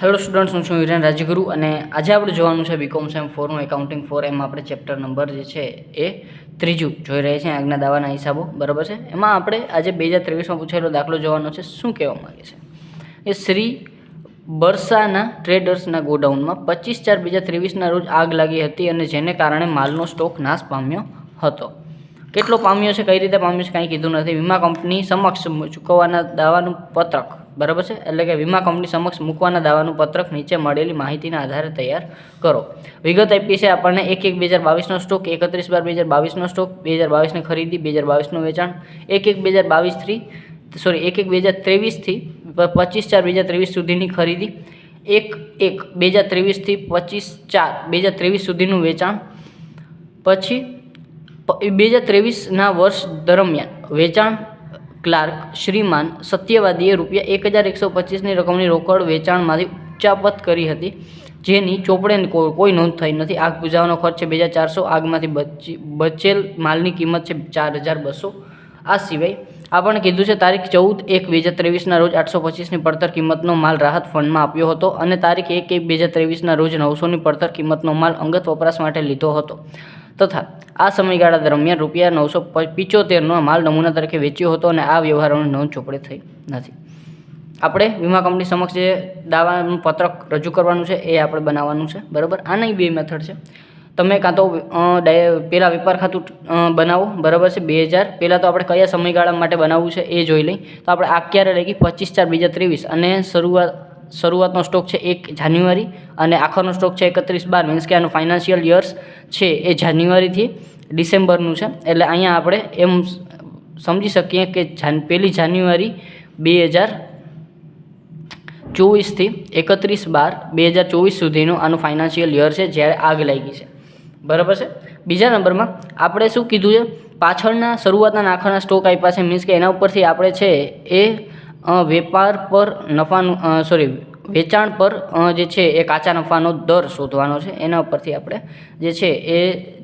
Hello students, હું છું વિરેન રાજગુરુ અને આજે આપણે જોવાનું છે બીકોમ સેમ 4નું એકાઉન્ટિંગ 4. એમાં આપણે ચેપ્ટર નંબર જે છે એ ત્રીજું જોઈ રહ્યા છીએ, આજ્ઞા દાવાના હિસાબો. બરાબર છે. એમાં આપણે આજે 2023માં પૂછાયેલો દાખલો જોવાનો છે. શું કહેવા માગે છે એ શ્રી બરસાના ટ્રેડર્સના ગોડાઉનમાં 25/4/2023ના રોજ આગ લાગી હતી અને જેને કારણે માલનો સ્ટોક નાશ પામ્યો હતો. કેટલો પામ્યો છે, કઈ રીતે પામ્યો છે, કાંઈ કીધું નથી. વીમા કંપની સમક્ષ ચૂકવવાના દાવાનું પત્રક, બરાબર છે, એટલે કે વીમા કંપની સમક્ષ મૂકવાના દાવાનું પત્રક નીચે મળેલી માહિતીના આધારે તૈયાર કરો. વિગત આપી છે આપણને 1/1/2022નો સ્ટોક, 31/12/2022નો સ્ટોક, 2022ની ખરીદી, 2022નું વેચાણ, 1/1/2023થી 25/4/2023 સુધીની ખરીદી, 1/1/2023થી 25/4/2023 સુધીનું વેચાણ, પછી 2023ના વર્ષ દરમિયાન વેચાણ ક્લાર્ક શ્રીમાન સત્યવાદીએ ₹1,125ની રકમની રોકડ વેચાણમાંથી ઉચ્ચાપત કરી હતી, જેની ચોપડે કોઈ નોંધ થઈ નથી. આગ બુઝાવવાનો ખર્ચ છે 2,400. આગમાંથી બચેલ માલની કિંમત છે 4,200. આ સિવાય આપણને કીધું છે તારીખ 14/1/2023ના રોજ 825ની પડતર કિંમતનો માલ રાહત ફંડમાં આપ્યો હતો અને તારીખ 1/1/2023ના રોજ 900ની પડતર કિંમતનો માલ અંગત વપરાશ માટે લીધો હતો તથા આ સમયગાળા દરમિયાન ₹975નો માલ નમૂના તરીકે વેચ્યો હતો અને આ વ્યવહારોની નોંધ ચોપડે થઈ નથી. આપણે વીમા કંપની સમક્ષ જે દાવાનું પત્રક રજૂ કરવાનું છે એ આપણે બનાવવાનું છે. બરાબર. આના બે મેથડ છે. તમે કાં તો પહેલાં વેપાર ખાતું બનાવો, બરાબર છે, 2000. પહેલાં તો આપણે કયા સમયગાળા માટે બનાવવું છે એ જોઈ લઈ. તો આપણે આ ક્યારે લઈ ગઈ 25/4/2023 અને શરૂઆતનો સ્ટોક છે 1 જાન્યુઆરી અને આખરનો સ્ટોક છે 31/12. મીન્સ કે આનું ફાઇનાન્શિયલ યર્સ છે એ જાન્યુઆરીથી ડિસેમ્બરનું છે. એટલે અહીંયા આપણે એમ સમજી શકીએ કે 1 જાન્યુઆરી 2024થી 31/12/2024 સુધીનું આનું ફાઇનાન્શિયલ યર છે જ્યારે આગ લાગી છે. બરાબર છે. બીજા નંબરમાં આપણે શું કીધું છે, પાછળના શરૂઆતના આખરના સ્ટોક આપ્યા છે. મીન્સ કે એના ઉપરથી આપણે છે એ વેપાર પર નફાનું વેચાણ પર જે છે એ કાચા નફાનો દર શોધવાનો છે. એના ઉપરથી આપણે જે છે એ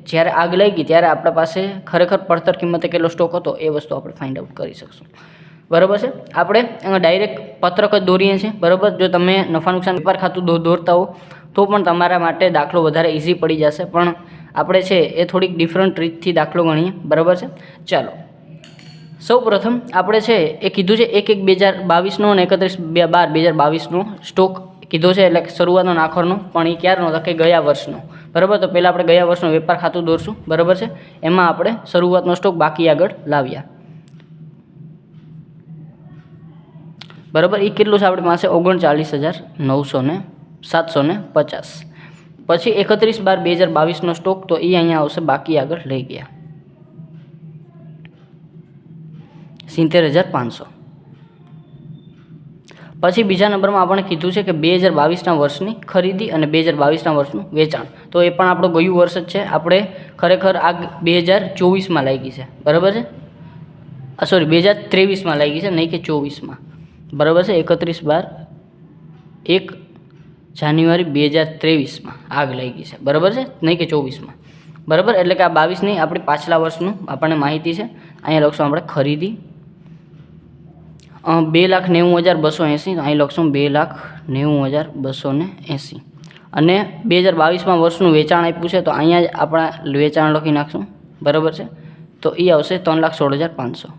જ્યારે આગ લાગી ત્યારે આપણા પાસે ખરેખર પડતર કિંમતે કેટલો સ્ટોક હતો એ વસ્તુ આપણે ફાઇન્ડ આઉટ કરી શકશું. બરાબર છે. આપણે ડાયરેક્ટ પત્રક જ દોરીએ છીએ. બરાબર. જો તમે નફા નુકસાન વેપાર ખાતું દોરતા હો તો પણ તમારા માટે દાખલો વધારે ઇઝી પડી જશે, પણ આપણે છે એ થોડીક ડિફરન્ટ રીતથી દાખલો ગણીએ. બરાબર છે. ચાલો, સૌ પ્રથમ આપણે છે એ કીધું છે 1/1/2022નો અને 31/12/2022નો સ્ટોક કીધો છે, એટલે શરૂઆતનો આખરનો, પણ એ ક્યારનો હતો કે ગયા વર્ષનો. બરાબર. તો પહેલાં આપણે ગયા વર્ષનો વેપાર ખાતું દોરશું. બરાબર છે. એમાં આપણે શરૂઆતનો સ્ટોક બાકી આગળ લાવ્યા. બરાબર. એ કેટલું છે આપણી પાસે 39,750. પછી 31/12/2022નો સ્ટોક, તો એ અહીંયા આવશે બાકી આગળ લઈ ગયા 70,500. પછી બીજા નંબરમાં આપણે કીધું છે કે 2022ના વર્ષની ખરીદી અને 2022ના વર્ષનું વેચાણ. તો એ પણ આપણું ગયું વર્ષ જ છે. આપણે ખરેખર આગ 2024માં લાગી છે. બરાબર છે. 2023માં લાગી છે, નહીં કે 24માં. બરાબર છે. 1 જાન્યુઆરી 2023માં આગ લાગી છે. બરાબર છે, નહીં કે 24માં. બરાબર. એટલે કે આ 22ની આપણી પાછલા વર્ષનું આપણને માહિતી છે. અહીંયા લખશું આપણે ખરીદી 2,90,280. તો અહીં લખશું 2,90,280 અને 2022માં વર્ષનું વેચાણ આપ્યું છે, તો અહીંયા જ આપણા વેચાણ લખી નાખશું. બરાબર છે. તો એ આવશે 3,16,500.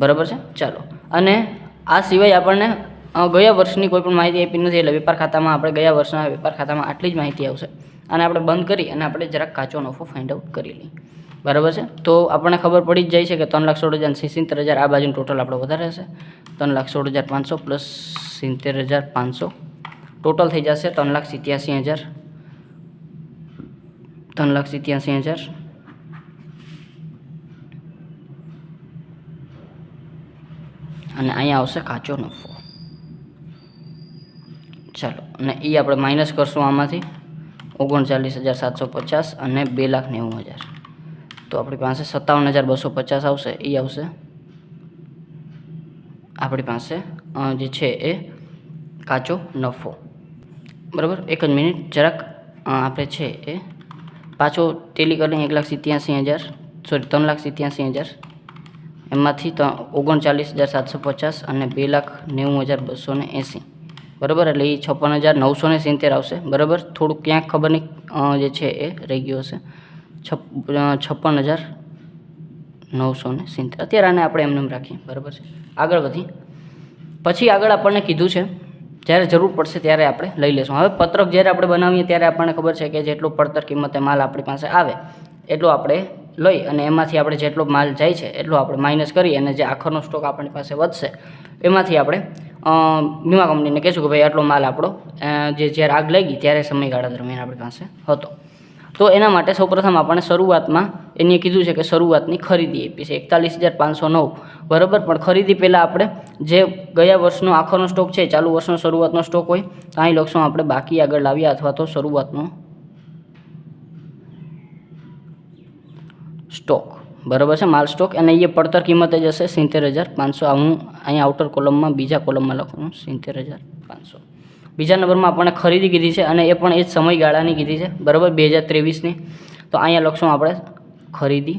બરાબર છે. ચાલો, અને આ સિવાય આપણને ગયા વર્ષની કોઈ પણ માહિતી આપી નથી, એટલે વેપાર ખાતામાં આપણે ગયા વર્ષના વેપાર ખાતામાં આટલી જ માહિતી આવશે. અને આપણે બંધ કરી અને આપણે જરાક કાચો નફો ફાઇન્ડ આઉટ કરી લઈએ. બરાબર છે. તો આપણને ખબર પડી જ જાય છે કે 3,16,000 70,000 આ બાજુનું ટોટલ આપણે વધારે હશે. 3,16,500 પ્લસ 70,500 ટોટલ થઈ જશે 3,87,000. 3,87,000 અને અહીંયા આવશે કાચો નફો. ચાલો, અને એ આપણે માઇનસ કરશું આમાંથી 39,750 અને 2,90,000. તો આપણી પાસે 57,250 આવશે. એ આવશે આપણી પાસે જે છે એ કાચો નફો. બરાબર. એક જ મિનિટ, જરાક આપણે છે એ પાછો ટેલી કરી લઈએ. 1,87,000 3,87,000 એમાંથી 39,750 અને 2,90,280 બરાબર, એટલે એ 56,970 આવશે બરાબર. થોડુંક ક્યાંક ખબર નહીં જે છે એ રહી ગયું હશે. 56,970 અત્યારે આને આપણે એમને રાખીએ બરાબર છે. આગળ વધી પછી આગળ આપણને કીધું છે જ્યારે જરૂર પડશે ત્યારે આપણે લઈ લેશું. હવે પત્રક જ્યારે આપણે બનાવીએ ત્યારે આપણને ખબર છે કે જેટલો પડતર કિંમતે માલ આપણી પાસે આવે એટલો આપણે લઈ અને એમાંથી આપણે જેટલો માલ જાય છે એટલો આપણે માઇનસ કરી અને જે આખરનો સ્ટોક આપણી પાસે વધશે એમાંથી આપણે વીમા કંપનીને કહેશું કે ભાઈ આટલો માલ આપણો જે જ્યારે આગ લાગી ત્યારે સમયગાળા દરમિયાન આપણી પાસે હતો. તો એના માટે સૌપ્રથમ આપણને શરૂઆતમાં એને કીધું છે કે શરૂઆતની ખરીદી આપી છે 41,509 બરાબર. પણ ખરીદી પહેલાં આપણે જે ગયા વર્ષનો આખરનો સ્ટોક છે ચાલુ વર્ષનો શરૂઆતનો સ્ટોક હોય તો અહીં લખશું આપણે બાકી આગળ લાવ્યા અથવા તો શરૂઆતનો સ્ટોક બરાબર છે, માલ સ્ટોક. અને એ પડતર કિંમતે જશે 70,500. હું અહીંયા આઉટર કોલમમાં બીજા કોલમમાં લખું 70,500. બીજા નંબરમાં આપણને ખરીદી કીધી છે અને એ પણ એ જ સમયગાળાની કીધી છે બરાબર 2023ની. તો અહીંયા લખશું આપણે ખરીદી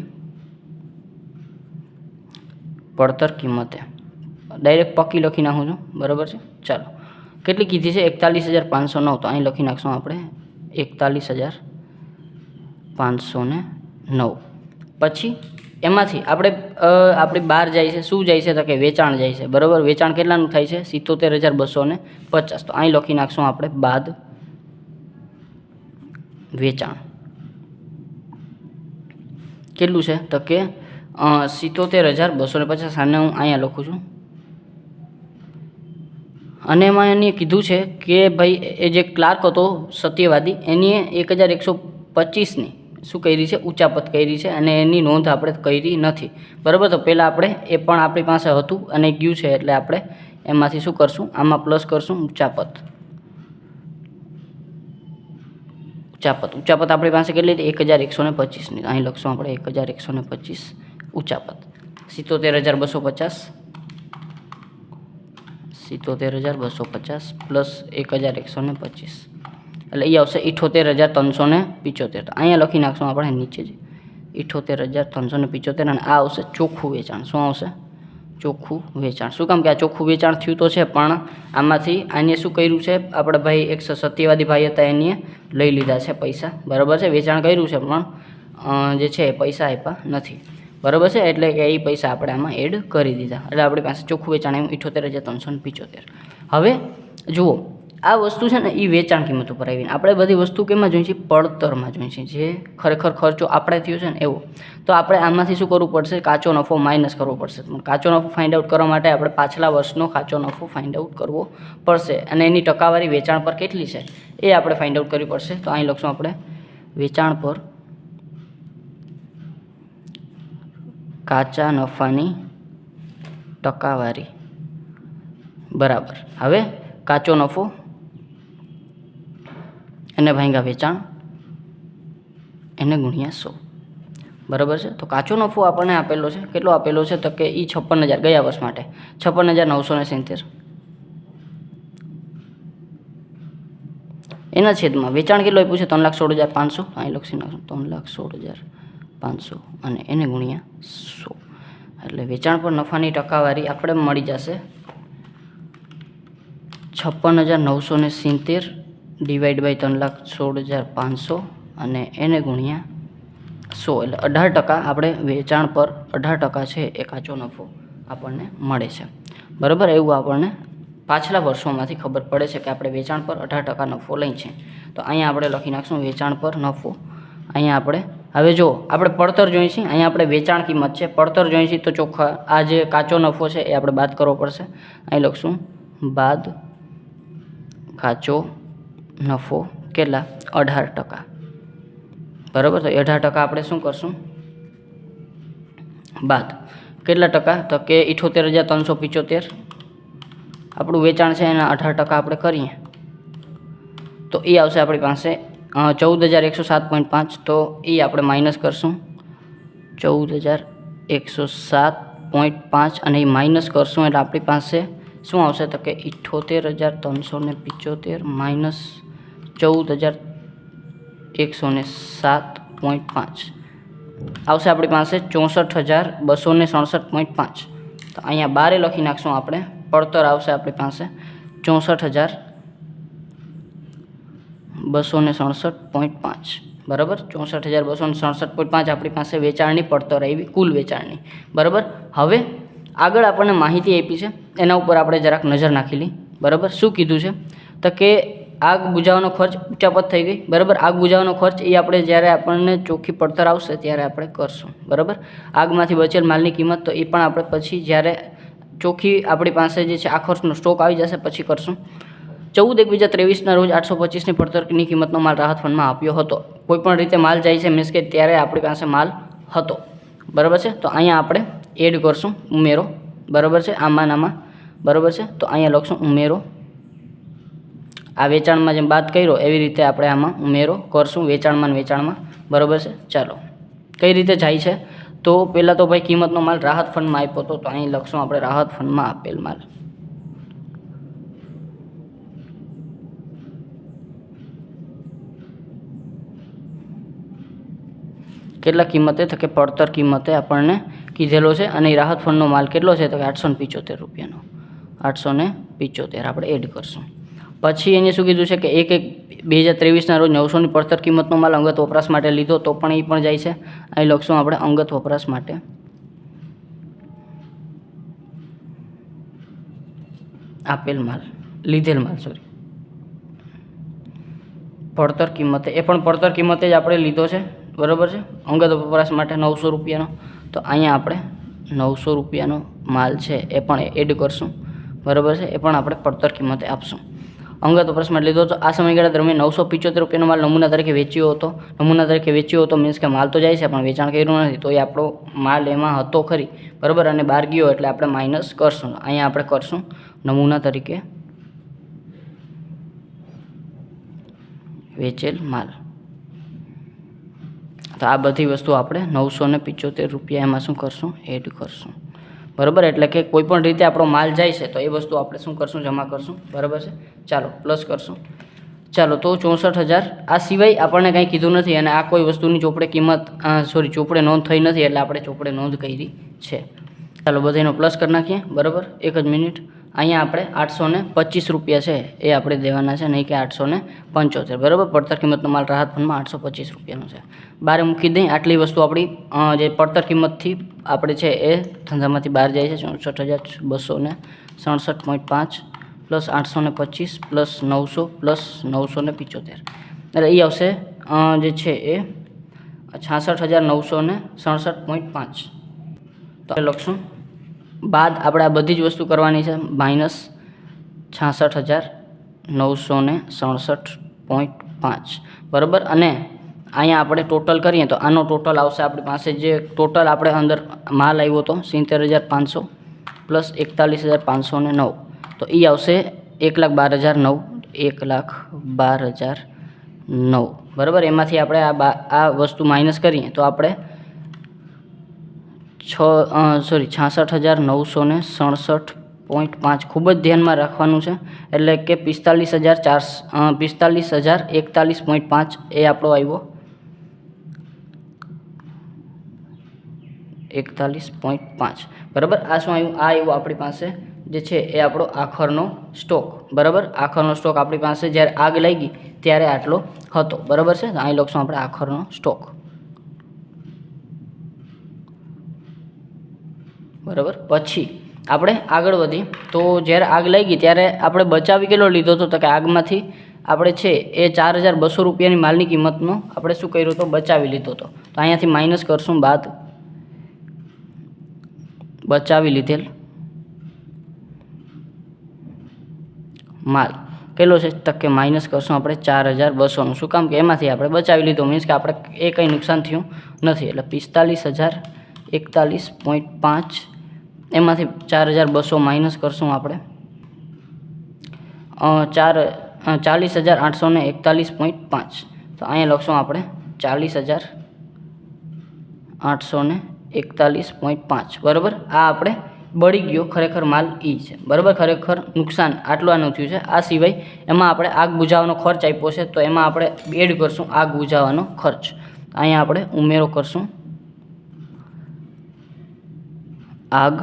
પડતર કિંમતે ડાયરેક્ટ પક્કી લખી નાખું છું બરાબર છે. ચાલો કેટલી કીધી છે 41,509. તો અહીં લખી નાખશું આપણે 41,509. પછી એમાંથી આપણી બહાર જાય છે શું જાય છે તો કે વેચાણ જાય છે બરાબર. વેચાણ કેટલાનું થાય છે 77,250. તો અહીં લખી નાખશું આપણે બાદ વેચાણ કેટલું છે તો કે 77,250. આને હું અહીંયા લખું છું. અને એમાં એને કીધું છે કે ભાઈ એ જે ક્લાર્ક હતો સત્યવાદી એની 1,125ની શું કરી છે ઉચાપત કરી છે અને એની નોંધ આપણે કરી નથી બરાબર. તો પહેલાં આપણે એ પણ આપણી પાસે હતું અને ગયું છે એટલે આપણે એમાંથી શું કરશું આમાં પ્લસ કરશું ઉચાપત આપણી પાસે કેટલી હતી 1,125ની. અહીં લખશું આપણે 1,125 ઉચાપત 77,250 પ્લસ 1,125 એટલે એ આવશે 78,375. તો અહીંયા લખી નાખશું આપણે નીચે જ 78,375 અને આ આવશે ચોખ્ખું વેચાણ. શું આવશે ચોખ્ખું વેચાણ. શું કામ કે આ ચોખ્ખું વેચાણ થયું તો છે પણ આમાંથી આને શું કર્યું છે આપણે ભાઈ એક સત્યવાદી ભાઈ હતા એને લઈ લીધા છે પૈસા બરાબર છે. વેચાણ કર્યું છે પણ જે છે એ પૈસા આપ્યા નથી બરાબર છે. એટલે કે એ પૈસા આપણે આમાં એડ કરી દીધા એટલે આપણી પાસે ચોખ્ખું વેચાણ એમ 78,375. હવે જુઓ આ વસ્તુ છે ને એ વેચાણ કિંમત ઉપર આવીને આપણે બધી વસ્તુ કેમાં જોઈ છે પડતરમાં જોઈ છે જે ખરેખર ખર્ચો આપણે થયો છે ને એવો. તો આપણે આમાંથી શું કરવું પડશે કાચો નફો માઇનસ કરવો પડશે. કાચો નફો ફાઇન્ડ આઉટ કરવા માટે આપણે પાછલા વર્ષનો કાચો નફો ફાઇન્ડ આઉટ કરવો પડશે અને એની ટકાવારી વેચાણ પર કેટલી છે એ આપણે ફાઇન્ડ આઉટ કરવી પડશે. તો અહીં લખશું આપણે વેચાણ પર કાચા નફાની ટકાવારી બરાબર. હવે કાચો નફો એને ભાંગ્યા વેચાણ એને ગુણ્યા 100 બરાબર છે. તો કાચો નફો આપણને આપેલો છે કેટલો આપેલો છે તો કે એ 56,000 ગયા વર્ષ માટે 56,970 એના છેદમાં વેચાણ કેટલું આપ્યું છે 3,16,500. અહીં લખી નાખશું 3,16,500 અને એને ગુણ્યા 100 એટલે વેચાણ પર નફાની ટકાવારી આપણે મળી જશે 56,970 ડિવાઈડ બાય 3,16,500 અને એને ગુણ્યા 100 એટલે 18% આપણે વેચાણ પર 18% છે એ કાચો નફો આપણને મળે છે બરાબર. એવું આપણને પાછલા વર્ષોમાંથી ખબર પડે છે કે આપણે વેચાણ પર 18% નફો લઈ છે. તો અહીંયા આપણે લખી નાખશું વેચાણ પર નફો. અહીંયા આપણે હવે જો આપણે પડતર જોઈએ છીએ અહીંયા આપણે વેચાણ કિંમત છે પડતર જોઈએ છીએ તો ચોખ્ખા આ જે કાચો નફો છે એ આપણે બાદ કરવો પડશે. અહીં લખશું બાદ કાચો નફો કેટલા 18% બરાબર. તો 18% આપણે શું કરશું બાદ કેટલા ટકા તો કે 78,375 આપણું વેચાણ છે એના 18% આપણે કરીએ તો એ આવશે આપણી પાસે 14,107.5. તો એ આપણે માઇનસ કરશું 14,107.5 અને એ માઇનસ કરશું એટલે આપણી પાસે શું આવશે તો કે 78,375 માઇનસ 14,107.5 આવશે આપણી પાસે 64,267.5. તો અહીંયા બારે લખી નાખશું આપણે. પડતર આવશે આપણી પાસે 64,267.5. બરાબર, 64,267.5 આપણી પાસે વેચાણની પડતર આવી, કુલ વેચાણની. બરાબર, હવે આગળ આપણને માહિતી આપી છે એના ઉપર આપણે જરાક નજર નાખી લઈ. બરાબર, શું કીધું છે તો કે આગ બુઝાવવાનો ખર્ચ ઉચાપત થઈ ગઈ. બરાબર, આગ બુઝાવવાનો ખર્ચ એ આપણે જ્યારે આપણને ચોખ્ખી પડતર આવશે ત્યારે આપણે કરશું. બરાબર, આગમાંથી બચેલ માલની કિંમત તો એ પણ આપણે પછી જ્યારે ચોખ્ખી આપણી પાસે જે છે આ ખર્ચનો સ્ટોક આવી જશે પછી કરશું. 14/1/23 રોજ 825ની પડતરની કિંમતનો માલ રાહત ફંડમાં આપ્યો હતો. કોઈપણ રીતે માલ જાય છે મીન્સ કે ત્યારે આપણી પાસે માલ હતો. બરાબર છે, તો અહીંયા આપણે એડ કરશું ઉમેરો. બરાબર છે, આમાં. બરાબર છે, તો અહીંયા લખશું ઉમેરો. આ વેચાણમાં જેમ બાદ કર્યો એવી રીતે આપણે આમાં ઉમેરો કરશું વેચાણમાં. બરાબર છે, ચાલો કઈ રીતે જાય છે તો પહેલાં તો ભાઈ કિંમતનો માલ રાહત ફંડમાં આપ્યો હતો, તો અહીં લખશું આપણે રાહત ફંડમાં આપેલ માલ. કેટલા કિંમતે તો કે પડતર કિંમતે આપણને કીધેલો છે અને રાહત ફંડનો માલ કેટલો છે તો કે 875 રૂપિયાનો. 875 આપણે એડ કરશું. પછી એને શું કીધું છે કે 1/1/2023 રોજ 900ની પડતર કિંમતનો માલ અંગત વપરાશ માટે લીધો તો પણ એ પણ જાય છે. અહીં લખશું આપણે અંગત વપરાશ માટે. આપેલ માલ, લીધેલ માલ પડતર કિંમતે, એ પણ પડતર કિંમતે જ આપણે લીધો છે. બરાબર છે, અંગત વપરાશ માટે 900 રૂપિયાનો. તો અહીંયા આપણે 900 રૂપિયાનો માલ છે એ પણ એડ કરશું. બરાબર છે, એ પણ આપણે પડતર કિંમતે આપશું. અંગત વપરાશ માટે લીધો તો આ સમયગાળા દરમિયાન 975 રૂપિયાનો માલ નમૂના તરીકે વેચ્યો હતો. મીન્સ કે માલ તો જાય છે પણ વેચાણ કર્યું નથી, તો એ આપણો માલ એમાં હતો ખરી. બરાબર, અને બહાર ગયો એટલે આપણે માઇનસ કરશું. અહીંયા આપણે કરશું નમૂના તરીકે વેચેલ માલ. તો આ બધી વસ્તુ આપણે 975 રૂપિયા એમાં શું કરશું એડ કરશું. બરાબર, એટલે કે કોઈ પણ રીતે આપણો માલ જાય છે તો એ વસ્તુ આપણે શું કરશું જમા કરશું. બરાબર છે, ચાલો પ્લસ કરશું. ચાલો, તો 64,000 આ સિવાય આપણને કંઈ કીધું નથી અને આ કોઈ વસ્તુની ચોપડે નોંધ થઈ નથી એટલે આપણે ચોપડે નોંધ કરી છે. ચાલો બધાનો પ્લસ કરી નાખીએ. બરાબર, એક જ મિનિટ. અહીંયા આપણે 825 રૂપિયા છે એ આપણે દેવાના છે, નહીં કે 875. બરાબર, પડતર કિંમતનો માલ રાહત ફંડમાં 825 રૂપિયાનો છે. બહાર મૂકી દઈએ. આટલી વસ્તુ આપણી જે પડતર કિંમતથી આપણે છે એ ધંધામાંથી બહાર જાય છે. 64,267.5 પ્લસ 825 પ્લસ 900 પ્લસ 975 એટલે એ આવશે જે છે એ 66,967.5. તો લખશું બાદ આપણે આ બધી જ વસ્તુ કરવાની છે. માઇનસ 66,967.5. બરાબર, અને અહીંયા આપણે ટોટલ કરીએ તો આનો ટોટલ આવશે આપણી પાસે જે ટોટલ આપણે અંદર માલ આવ્યો હતો 70,500 પ્લસ 41,509, તો એ આવશે 1,12,009. 1,12,009. બરાબર, એમાંથી આપણે આ વસ્તુ માઇનસ કરીએ તો આપણે 66,967.5 ખૂબ જ ધ્યાનમાં રાખવાનું છે. એટલે કે 45,041.5 એ આપણો આવ્યો 41.5. બરાબર, આ શું આવ્યું? આ આવ્યું આપણી પાસે જે છે એ આપણો આખરનો સ્ટોક. બરાબર, આખરનો સ્ટોક આપણી પાસે જ્યારે આગ લાગી ત્યારે આટલો હતો. બરાબર છે, અહીં લખશું આપણે આખરનો સ્ટોક. બરાબર, પછી આપણે આગળ વધી તો જ્યારે આગ લાગી ત્યારે આપણે બચાવી કેટલો લીધો હતો તો કે આગમાંથી આપણે છે એ 4,200 રૂપિયાની માલની કિંમતનો આપણે શું કર્યું હતો બચાવી લીધો હતો. તો અહીંયાથી માઇનસ કરશું બાદ બચાવી લીધેલ માલ કેટલો છે તો કે માઇનસ કરશું આપણે 4,200નું. શું કામ કે એમાંથી આપણે બચાવી લીધો, મીન્સ કે આપણે એ કંઈ નુકસાન થયું નથી. એટલે 45,041.5 એમાંથી 4,200 માઇનસ કરશું આપણે 40,841.5. તો અહીંયા લખશું આપણે 40,841.5. બરાબર, આ આપણે બળી ગયો ખરેખર માલ એ છે. બરાબર, ખરેખર નુકસાન આટલું આનું થયું છે. આ સિવાય એમાં આપણે આગ બુઝાવવાનો ખર્ચ આપ્યો છે તો એમાં આપણે એડ કરશું આગ બુઝાવવાનો ખર્ચ. અહીંયા આપણે ઉમેરો કરશું આગ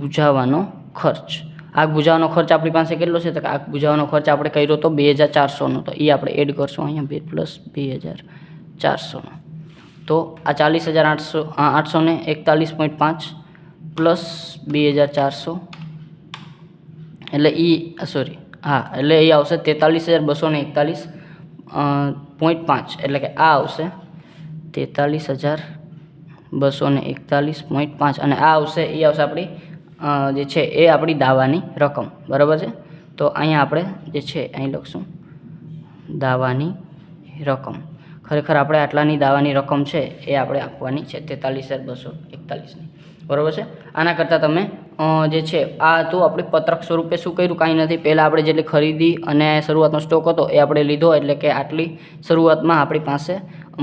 બુઝાવવાનો ખર્ચ. આગ બુઝાવવાનો ખર્ચ આપણી પાસે કેટલો છે? તો કે આગ બુઝાવવાનો ખર્ચ આપણે કર્યો તો 2400નો, તો એ આપણે એડ કરશું અહીંયા 2 + 2400નો. તો આ 40,841.5 પ્લસ 2400 એટલે એટલે એ આવશે 43,241.5 એટલે કે આ આવશે 43,241.5 અને આ આવશે એ આવશે આપણી જે છે એ આપણી દાવાની રકમ. બરાબર છે. તો અહીંયા આપણે જે છે અહીં લખશું દાવાની રકમ. ખરેખર આપણે આટલાની દાવાની રકમ છે એ આપણે આપવાની છે 43,241ની. બરાબર છે. આના કરતાં તમે જે છે આ તો આપણે પત્રક સ્વરૂપે શું કર્યું? કાંઈ નથી. પહેલાં આપણે જેટલી ખરીદી અને શરૂઆતનો સ્ટોક હતો એ આપણે લીધો, એટલે કે આટલી શરૂઆતમાં આપણી પાસે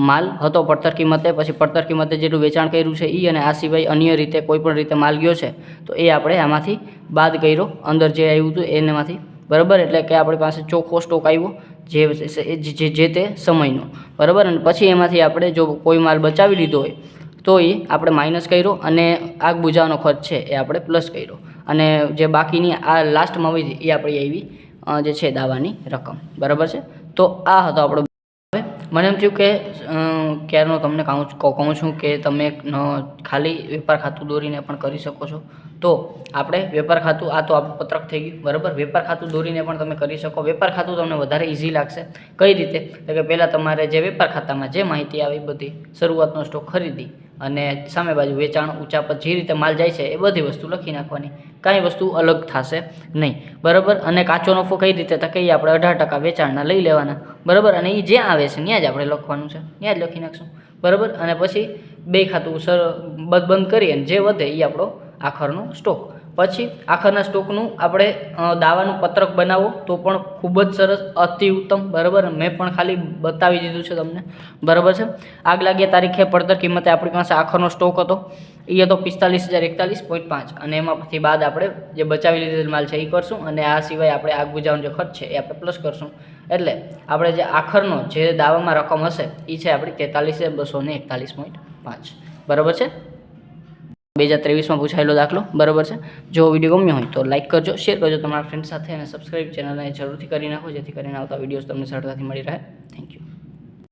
માલ હતો પડતર કિંમતે. પછી પડતર કિંમતે જેટલું વેચાણ કર્યું છે એ અને આ સિવાય અન્ય રીતે કોઈ પણ રીતે માલ ગયો છે તો એ આપણે આમાંથી બાદ કર્યો, અંદર જે આવ્યું હતું એનામાંથી. બરાબર. એટલે કે આપણી પાસે ચોખ્ખો સ્ટોક આવ્યો જે તે સમયનો. બરાબર. અને પછી એમાંથી આપણે જો કોઈ માલ બચાવી લીધો હોય તો એ આપણે માઇનસ કર્યો અને આગ બુઝાવવાનો ખર્ચ છે એ આપણે પ્લસ કર્યો અને જે બાકીની આ લાસ્ટમાં આવી એ આપણી આવી જે છે દાવાની રકમ. બરાબર છે. તો આ હતો આપણો. મને એમ થયું કે ક્યારનો તમને કહું છું કે તમે ખાલી વેપાર ખાતું દોરીને પણ કરી શકો છો. તો આપણે વેપાર ખાતું, આ તો આપણું પત્રક થઈ ગયું. બરાબર. વેપાર ખાતું દોરીને પણ તમે કરી શકો. વેપાર ખાતું તમને વધારે ઇઝી લાગશે. કઈ રીતે? તો કે પહેલાં તમારે જે વેપાર ખાતામાં જે માહિતી આવી બધી શરૂઆતનો સ્ટોક ખરીદી અને સામે બાજુ વેચાણ ઉચાપત જે રીતે માલ જાય છે એ બધી વસ્તુ લખી નાખવાની. કાંઈ વસ્તુ અલગ થશે નહીં. બરાબર. અને કાચો નફો કઈ રીતે? તો કે આપણે 18% વેચાણના લઈ લેવાના. બરાબર. અને એ જ્યાં આવે છે ત્યાં જ આપણે લખવાનું છે, ત્યાં જ લખી નાખશું. બરાબર. અને પછી બે ખાતું બંધ કરી અને જે વધે એ આપણો આખરનો સ્ટોક. પછી આખરના સ્ટોકનું આપણે દાવાનું પત્રક બનાવો તો પણ ખૂબ જ સરસ, અતિ ઉત્તમ. બરાબર. મેં પણ ખાલી બતાવી દીધું છે તમને. બરાબર છે. આગ લાગ્યા તારીખે પડતર કિંમતે આપણી પાસે આખરનો સ્ટોક હતો એ હતો 45,041.5 અને એમાંથી બાદ આપણે જે બચાવી લીધેલ માલ છે એ કરશું અને આ સિવાય આપણે આગ બુઝાવવાનો જે ખર્ચ છે એ આપણે પ્લસ કરશું. એટલે આપણે જે આખરનો જે દાવામાં રકમ હશે એ છે આપણી 43,241.5. બરાબર છે. 2023માં પૂછાયેલો દાખલો. બરાબર છે. જો વિડીયો ગમ્યો હોય તો લાઇક કરજો, શેર કરજો તમારા ફ્રેન્ડ સાથે અને સબસ્ક્રાઇબ ચેનલને જરૂરથી કરી નાખો જેથી કરીને આવતા વિડીયોઝ તમને સરળતાથી મળી રહે. Thank you.